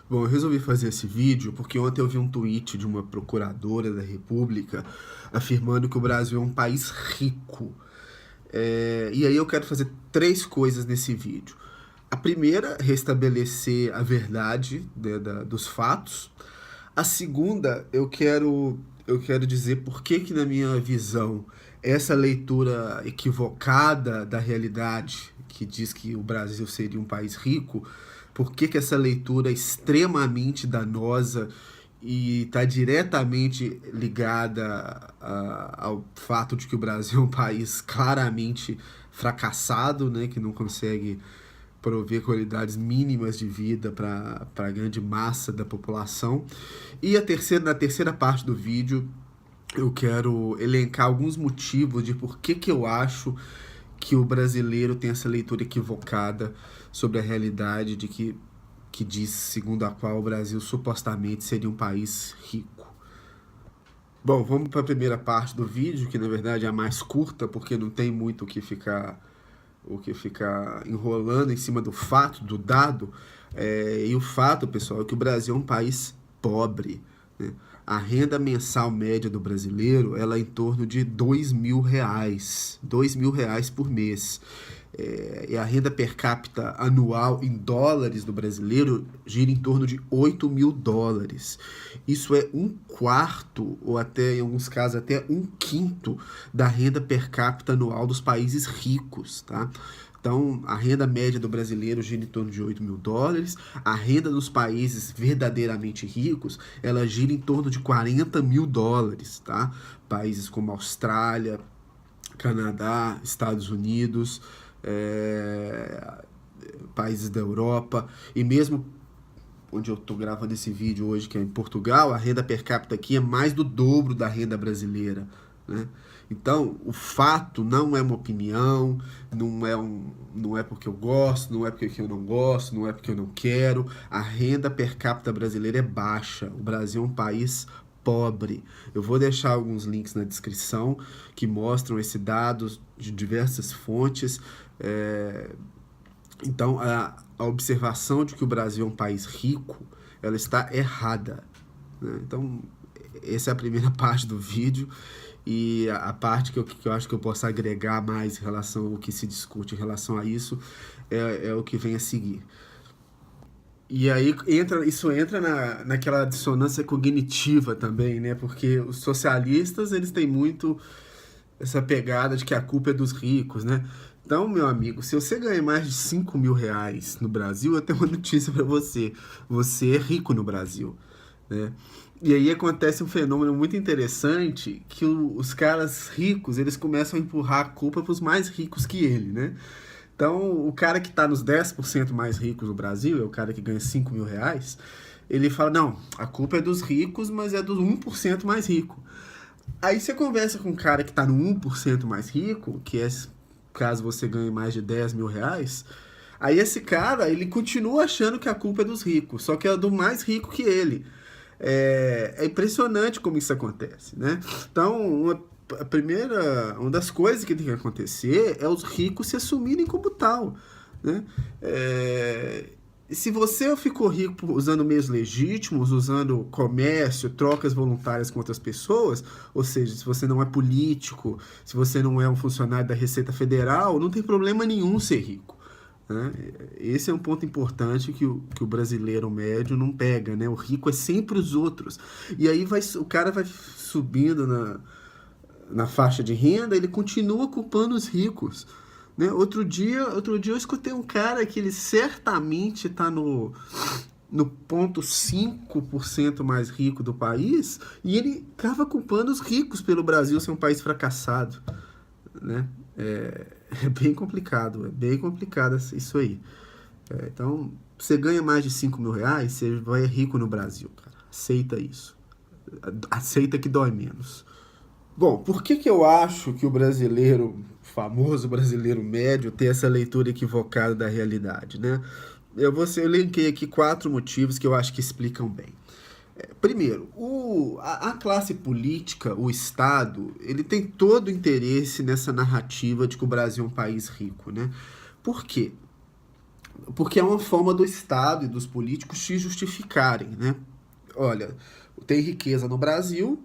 Bom, eu resolvi fazer esse vídeo porque ontem eu vi um tweet de uma procuradora da República afirmando que o Brasil é um país rico. E aí eu quero fazer três coisas nesse vídeo. A primeira, restabelecer a verdade, né, dos fatos. A segunda, eu quero dizer por que na minha visão, essa leitura equivocada da realidade, que diz que o Brasil seria um país rico, por que essa leitura é extremamente danosa e está diretamente ligada ao fato de que o Brasil é um país claramente fracassado, né, que não consegue prover qualidades mínimas de vida para a grande massa da população. E na terceira parte do vídeo, eu quero elencar alguns motivos de por que eu acho que o brasileiro tem essa leitura equivocada sobre a realidade que diz, segundo a qual o Brasil supostamente seria um país rico. Bom, vamos para a primeira parte do vídeo, que na verdade é a mais curta, porque não tem muito o que ficar enrolando em cima do fato, do dado. E o fato, pessoal, é que o Brasil é um país pobre, né? A renda mensal média do brasileiro ela é em torno de R$ 2.000, R$ 2.000 por mês. E a renda per capita anual em dólares do brasileiro gira em torno de US$ 8.000. Isso é um quarto, ou até em alguns casos até um quinto da renda per capita anual dos países ricos, tá? Então, a renda média do brasileiro gira em torno de US$ 8.000. A renda dos países verdadeiramente ricos, ela gira em torno de US$ 40.000, tá? Países como Austrália, Canadá, Estados Unidos, países da Europa, e mesmo onde eu estou gravando esse vídeo hoje, que é em Portugal, a renda per capita aqui é mais do dobro da renda brasileira, né? Então, o fato não é uma opinião, não é porque eu gosto, não é porque eu não gosto, não é porque eu não quero. A renda per capita brasileira é baixa. O Brasil é um país pobre. Eu vou deixar alguns links na descrição que mostram esses dados de diversas fontes. Então, a observação de que o Brasil é um país rico, ela está errada, né? Então, essa é a primeira parte do vídeo. E a parte que eu acho que eu posso agregar mais em relação ao que se discute em relação a isso é o que vem a seguir. E aí isso entra naquela dissonância cognitiva também, né? Porque os socialistas, eles têm muito essa pegada de que a culpa é dos ricos, né? Então, meu amigo, se você ganha mais de R$ 5.000 no Brasil, eu tenho uma notícia para você. Você é rico no Brasil, né? E aí acontece um fenômeno muito interessante que os caras ricos, eles começam a empurrar a culpa para os mais ricos que ele, né? Então, o cara que está nos 10% mais ricos do Brasil, é o cara que ganha R$ 5.000, ele fala, não, a culpa é dos ricos, mas é dos 1% mais rico. Aí você conversa com um cara que está no 1% mais rico, que é caso você ganhe mais de R$ 10.000, aí esse cara, ele continua achando que a culpa é dos ricos, só que é do mais rico que ele. É impressionante como isso acontece, né? Então, uma das coisas que tem que acontecer é os ricos se assumirem como tal, né? Se você ficou rico usando meios legítimos, usando comércio, trocas voluntárias com outras pessoas, ou seja, se você não é político, se você não é um funcionário da Receita Federal, não tem problema nenhum ser rico, né? Esse é um ponto importante que o brasileiro médio não pega, né? O rico é sempre os outros. E aí o cara vai subindo na faixa de renda, ele continua culpando os ricos, né? Outro dia eu escutei um cara que ele certamente está no 0,5% mais rico do país, e ele estava culpando os ricos pelo Brasil ser um país fracassado, né? É bem complicado isso aí. Então, você ganha mais de R$ 5.000, você vai rico no Brasil, cara. Aceita isso. Aceita que dói menos. Bom, por que eu acho que o brasileiro, famoso brasileiro médio, tem essa leitura equivocada da realidade, né? Eu elenquei aqui 4 motivos que eu acho que explicam bem. Primeiro, a classe política, o Estado, ele tem todo o interesse nessa narrativa de que o Brasil é um país rico, né? Por quê? porque é uma forma do Estado e dos políticos se justificarem, né? Olha, tem riqueza no Brasil,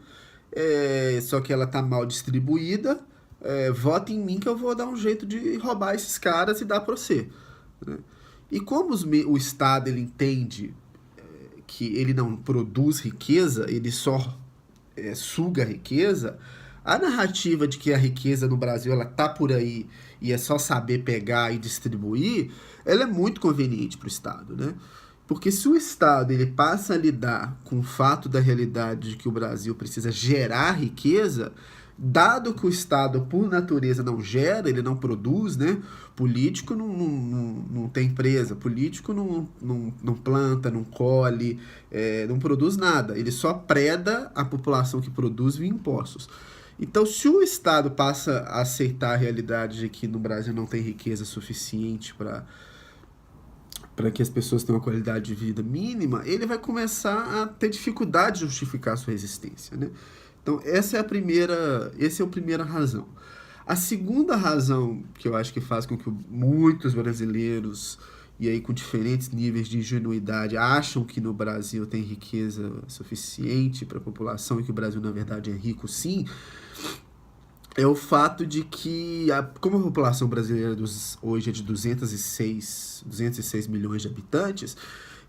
só que ela tá mal distribuída, vota em mim que eu vou dar um jeito de roubar esses caras e dar para você, né? E como o Estado ele entende que ele não produz riqueza, ele só suga a riqueza, a narrativa de que a riqueza no Brasil ela tá por aí e é só saber pegar e distribuir, ela é muito conveniente para o Estado, né? Porque se o Estado ele passa a lidar com o fato da realidade de que o Brasil precisa gerar riqueza, dado que o Estado, por natureza, não gera, ele não produz, né? Político não tem empresa, político não planta, não colhe, não produz nada. Ele só preda a população que produz via impostos. Então, se o Estado passa a aceitar a realidade de que no Brasil não tem riqueza suficiente para que as pessoas tenham uma qualidade de vida mínima, ele vai começar a ter dificuldade de justificar a sua existência, né? Então, essa é a primeira razão. A segunda razão que eu acho que faz com que muitos brasileiros, e aí com diferentes níveis de ingenuidade, acham que no Brasil tem riqueza suficiente para a população e que o Brasil, na verdade, é rico sim, é o fato de que, como a população brasileira hoje é de 206 milhões de habitantes,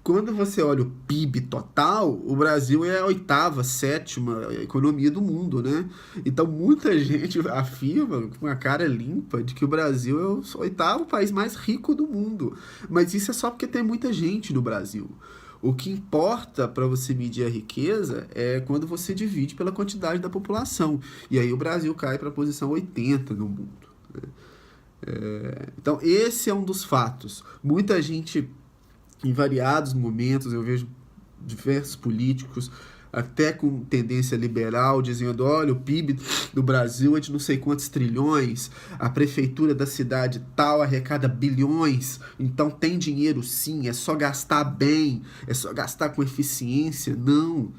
quando você olha o PIB total, o Brasil é a oitava, sétima economia do mundo, né? Então muita gente afirma com a cara limpa de que o Brasil é o oitavo país mais rico do mundo. Mas isso é só porque tem muita gente no Brasil. O que importa para você medir a riqueza é quando você divide pela quantidade da população. E aí o Brasil cai para a posição 80 no mundo, né? Então esse é um dos fatos. Muita gente, em variados momentos, eu vejo diversos políticos, até com tendência liberal, dizendo, olha, o PIB do Brasil é de não sei quantos trilhões, a prefeitura da cidade tal arrecada bilhões, então tem dinheiro sim, é só gastar bem, é só gastar com eficiência. Não,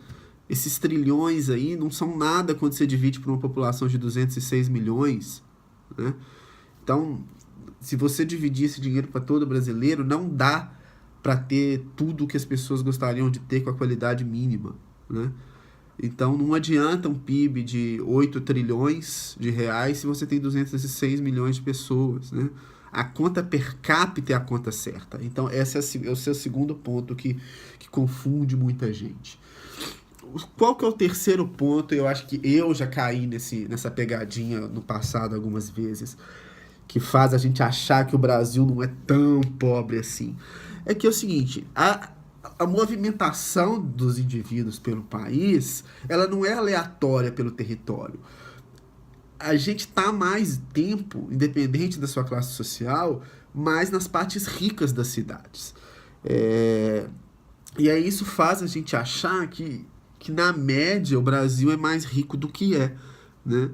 esses trilhões aí não são nada quando você divide por uma população de 206 milhões, né? Então, se você dividir esse dinheiro para todo brasileiro, não dá para ter tudo o que as pessoas gostariam de ter com a qualidade mínima, né? Então não adianta um PIB de 8 trilhões de reais se você tem 206 milhões de pessoas, né? A conta per capita é a conta certa. Então esse é o seu segundo ponto que confunde muita gente. Qual que é o terceiro ponto? Eu acho que eu já caí nessa pegadinha no passado algumas vezes, que faz a gente achar que o Brasil não é tão pobre assim. É que é o seguinte, a movimentação dos indivíduos pelo país, ela não é aleatória pelo território. A gente está mais tempo, independente da sua classe social, mais nas partes ricas das cidades. E aí isso faz a gente achar que na média o Brasil é mais rico do que é, né?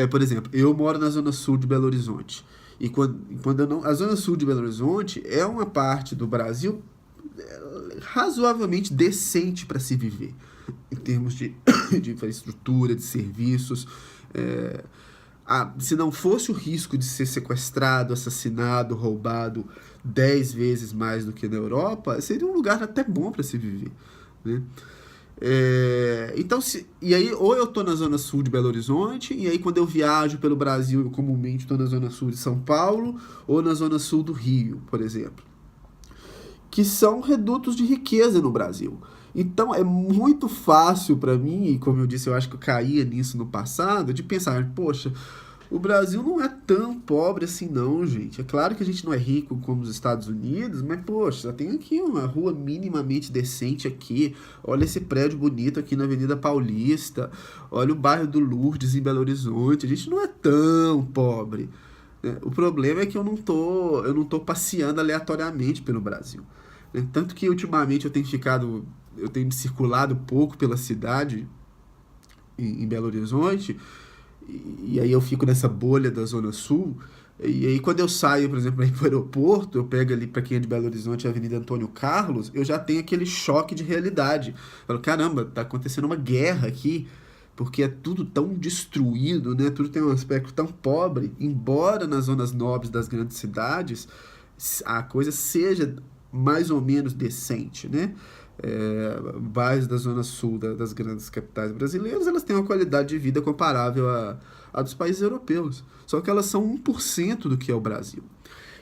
Por exemplo, eu moro na zona sul de Belo Horizonte. E quando eu não, a zona sul de Belo Horizonte é uma parte do Brasil razoavelmente decente para se viver, em termos de infraestrutura, de serviços. Se não fosse o risco de ser sequestrado, assassinado, roubado 10 vezes mais do que na Europa, seria um lugar até bom para se viver, né? Então, e aí, ou eu tô na zona sul de Belo Horizonte, e aí quando eu viajo pelo Brasil, eu comumente tô na zona sul de São Paulo, ou na zona sul do Rio, por exemplo, que são redutos de riqueza no Brasil. Então é muito fácil para mim, e como eu disse, eu acho que eu caía nisso no passado, de pensar, poxa, o Brasil não é tão pobre assim não, gente. É claro que a gente não é rico como os Estados Unidos, mas, poxa, tem aqui uma rua minimamente decente aqui. Olha esse prédio bonito aqui na Avenida Paulista. Olha o bairro do Lourdes em Belo Horizonte. A gente não é tão pobre, né? O problema é que eu não tô passeando aleatoriamente pelo Brasil, né? Tanto que ultimamente eu tenho circulado pouco pela cidade em Belo Horizonte. E aí eu fico nessa bolha da Zona Sul. E aí quando eu saio, por exemplo, para o aeroporto, eu pego ali, para quem é de Belo Horizonte, a Avenida Antônio Carlos, eu já tenho aquele choque de realidade. Eu falo, caramba, tá acontecendo uma guerra aqui, porque é tudo tão destruído, né? Tudo tem um aspecto tão pobre, embora nas zonas nobres das grandes cidades a coisa seja mais ou menos decente, né? Bairros da zona sul das grandes capitais brasileiras, elas têm uma qualidade de vida comparável à dos países europeus. Só que elas são 1% do que é o Brasil.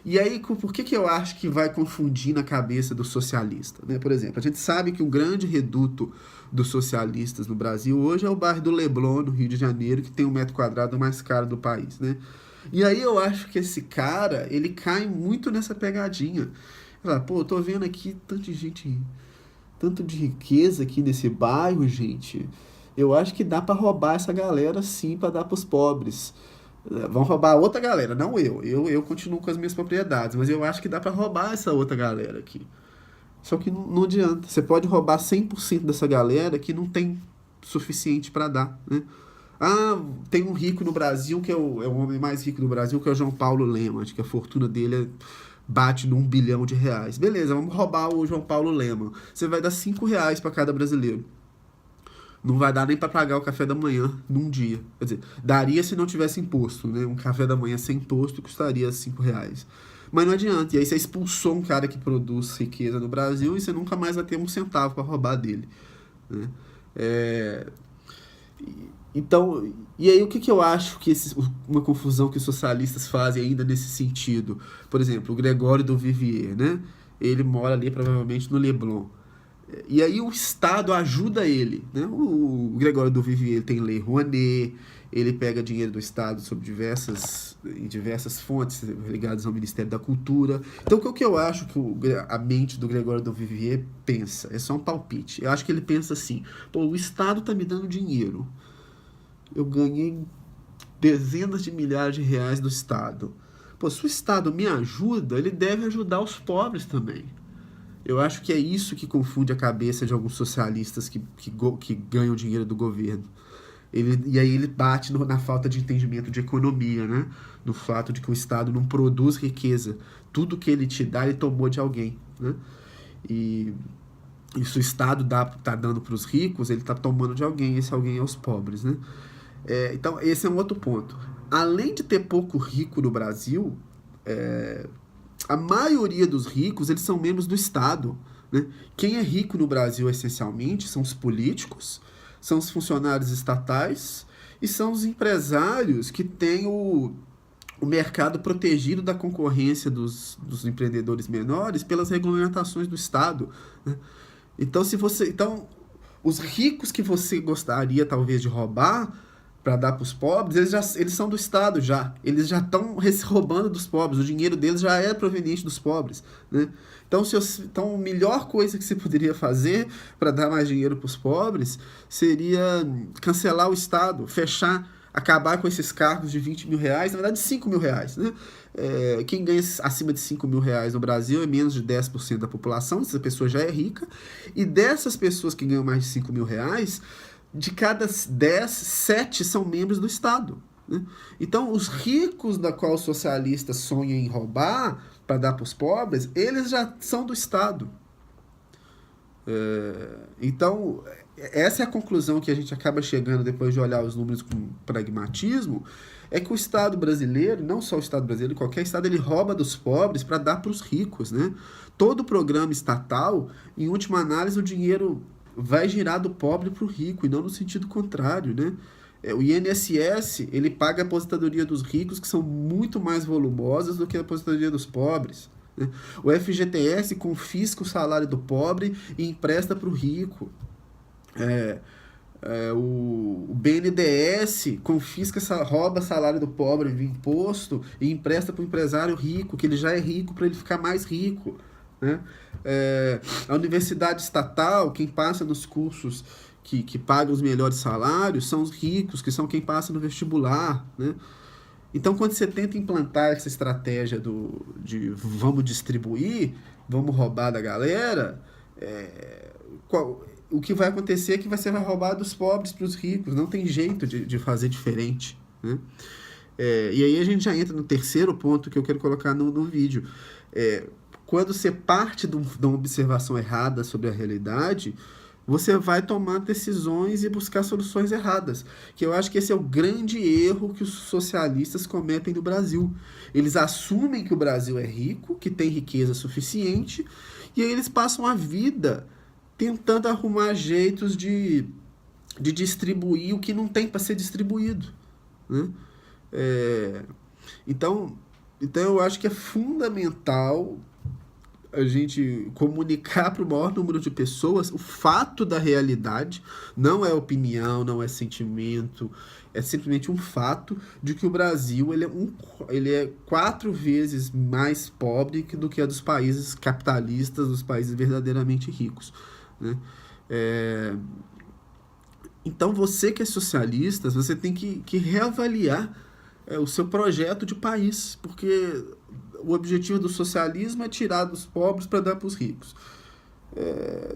E aí, por que eu acho que vai confundir na cabeça do socialista? Né? Por exemplo, a gente sabe que um grande reduto dos socialistas no Brasil hoje é o bairro do Leblon, no Rio de Janeiro, que tem um metro quadrado mais caro do país. Né? E aí eu acho que esse cara, ele cai muito nessa pegadinha. Fala, pô, eu tô vendo aqui tanta gente, tanto de riqueza aqui nesse bairro, gente. Eu acho que dá pra roubar essa galera sim, pra dar pros pobres. Vão roubar outra galera, não eu. Eu continuo com as minhas propriedades, mas eu acho que dá pra roubar essa outra galera aqui. Só que não adianta. Você pode roubar 100% dessa galera que não tem suficiente pra dar, né? Ah, tem um rico no Brasil que é o homem mais rico do Brasil, que é o João Paulo Lema. Acho que a fortuna dele bate num bilhão de reais. Beleza, vamos roubar o João Paulo Lema. Você vai dar 5 reais pra cada brasileiro. Não vai dar nem para pagar o café da manhã num dia. Quer dizer, daria se não tivesse imposto, né? Um café da manhã sem imposto custaria 5 reais. Mas não adianta. E aí você expulsou um cara que produz riqueza no Brasil e você nunca mais vai ter um centavo para roubar dele. Né? Então, e aí o que eu acho que uma confusão que os socialistas fazem ainda nesse sentido? Por exemplo, o Gregório do Vivier, né? Ele mora ali provavelmente no Leblon. E aí o Estado ajuda ele, né? O Gregório do Vivier tem Lei Rouanet, ele pega dinheiro do Estado em diversas fontes ligadas ao Ministério da Cultura. Então o que eu acho que a mente do Gregório do Vivier pensa? É só um palpite. Eu acho que ele pensa assim, pô, o Estado tá me dando dinheiro. Eu ganhei dezenas de milhares de reais do Estado. Pô, se o Estado me ajuda, ele deve ajudar os pobres também. Eu acho que é isso que confunde a cabeça de alguns socialistas que ganham dinheiro do governo. E aí ele bate na falta de entendimento de economia, né? No fato de que o Estado não produz riqueza. Tudo que ele te dá, ele tomou de alguém, né? E se o Estado tá dando para os ricos, ele está tomando de alguém. Esse alguém é os pobres, né? Então, esse é um outro ponto. Além de ter pouco rico no Brasil, a maioria dos ricos, eles são membros do Estado, né? Quem é rico no Brasil, essencialmente, são os políticos, são os funcionários estatais e são os empresários que têm o mercado protegido da concorrência dos empreendedores menores pelas regulamentações do Estado, né? Então, os ricos que você gostaria, talvez, de roubar para dar para os pobres, eles são do Estado já. Eles já estão roubando dos pobres. O dinheiro deles já é proveniente dos pobres, né? Então, a melhor coisa que você poderia fazer para dar mais dinheiro para os pobres seria cancelar o Estado, acabar com esses cargos de 20 mil reais, na verdade 5 mil reais, né? Quem ganha acima de 5 mil reais no Brasil é menos de 10% da população, essa pessoa já é rica, e dessas pessoas que ganham mais de 5 mil reais, de cada 10, 7 são membros do Estado, né? Então, os ricos da qual os socialistas sonham em roubar para dar para os pobres, eles já são do Estado. Então, essa é a conclusão que a gente acaba chegando depois de olhar os números com pragmatismo, é que o Estado brasileiro, não só o Estado brasileiro, qualquer Estado, ele rouba dos pobres para dar para os ricos, né? Todo programa estatal, em última análise, o dinheiro vai girar do pobre para o rico, e não no sentido contrário, né? O INSS, ele paga a aposentadoria dos ricos, que são muito mais volumosas do que a aposentadoria dos pobres, né? O FGTS confisca o salário do pobre e empresta para o rico. O BNDES rouba salário do pobre de imposto e empresta para o empresário rico, que ele já é rico, para ele ficar mais rico, né? A universidade estatal, quem passa nos cursos que pagam os melhores salários são os ricos, que são quem passa no vestibular, né? Então, quando você tenta implantar essa estratégia de vamos distribuir, vamos roubar da galera, o que vai acontecer é que você vai roubar dos pobres para os ricos, não tem jeito de fazer diferente, né? E aí a gente já entra no terceiro ponto que eu quero colocar no vídeo. Quando você parte de uma observação errada sobre a realidade, você vai tomar decisões e buscar soluções erradas. Que eu acho que esse é o grande erro que os socialistas cometem no Brasil. Eles assumem que o Brasil é rico, que tem riqueza suficiente, e aí eles passam a vida tentando arrumar jeitos de distribuir o que não tem para ser distribuído, né? É, então, então eu acho que é fundamental a gente comunicar para o maior número de pessoas o fato da realidade, não é opinião, não é sentimento, é simplesmente um fato de que o Brasil ele é 4 vezes mais pobre do que a dos países capitalistas, dos países verdadeiramente ricos, né? É, então você que é socialista, você tem que reavaliar o seu projeto de país, porque o objetivo do socialismo é tirar dos pobres para dar para os ricos.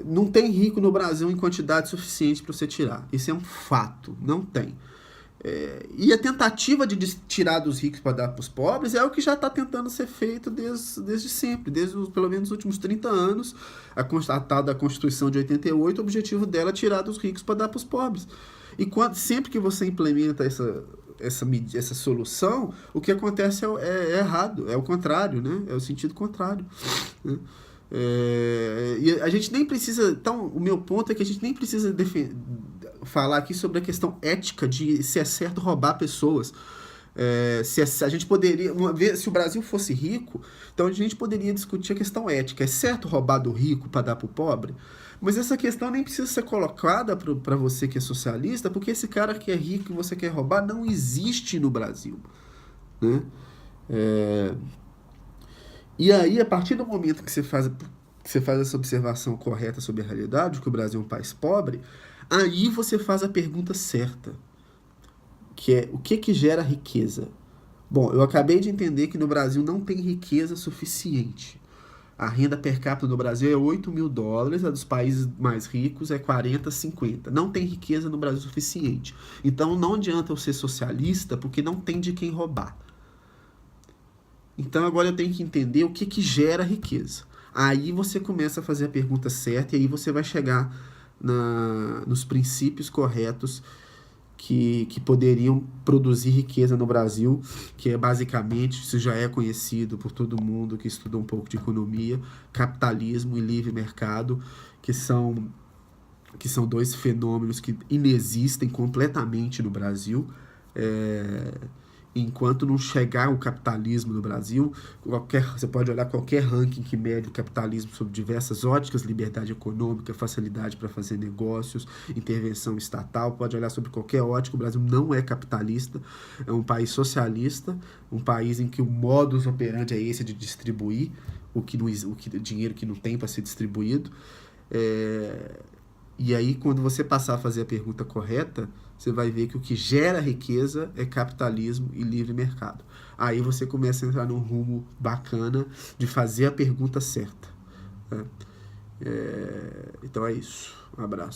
Não tem rico no Brasil em quantidade suficiente para você tirar. Isso é um fato, não tem. E a tentativa de tirar dos ricos para dar para os pobres é o que já está tentando ser feito desde sempre, pelo menos os últimos 30 anos. A tal da Constituição de 88, o objetivo dela é tirar dos ricos para dar para os pobres. E sempre que você implementa essa solução, o que acontece é errado, é o contrário, né? É o sentido contrário, né? E a gente nem precisa. Então, o meu ponto é que a gente nem precisa falar aqui sobre a questão ética de se é certo roubar pessoas. Se a gente poderia, se o Brasil fosse rico, então a gente poderia discutir a questão ética. É certo roubar do rico para dar para o pobre? Mas essa questão nem precisa ser colocada para você que é socialista, porque esse cara que é rico e você quer roubar não existe no Brasil, né? E aí, a partir do momento que você faz essa observação correta sobre a realidade, que o Brasil é um país pobre, aí você faz a pergunta certa, que é o que gera riqueza? Bom, eu acabei de entender que no Brasil não tem riqueza suficiente. A renda per capita no Brasil é 8 mil dólares, a dos países mais ricos é 40, 50. Não tem riqueza no Brasil suficiente. Então não adianta eu ser socialista, porque não tem de quem roubar. Então agora eu tenho que entender o que gera riqueza. Aí você começa a fazer a pergunta certa e aí você vai chegar nos princípios corretos que poderiam produzir riqueza no Brasil, que é basicamente, isso já é conhecido por todo mundo que estuda um pouco de economia, capitalismo e livre mercado, que são 2 fenômenos que inexistem completamente no Brasil. Enquanto não chegar o capitalismo no Brasil, você pode olhar qualquer ranking que mede o capitalismo sob diversas óticas, liberdade econômica, facilidade para fazer negócios, intervenção estatal, pode olhar sobre qualquer ótica, o Brasil não é capitalista, é um país socialista, um país em que o modus operandi é esse de distribuir o dinheiro que não tem para ser distribuído. E aí, quando você passar a fazer a pergunta correta, você vai ver que o que gera riqueza é capitalismo e livre mercado. Aí você começa a entrar num rumo bacana de fazer a pergunta certa, né? Então é isso. Um abraço.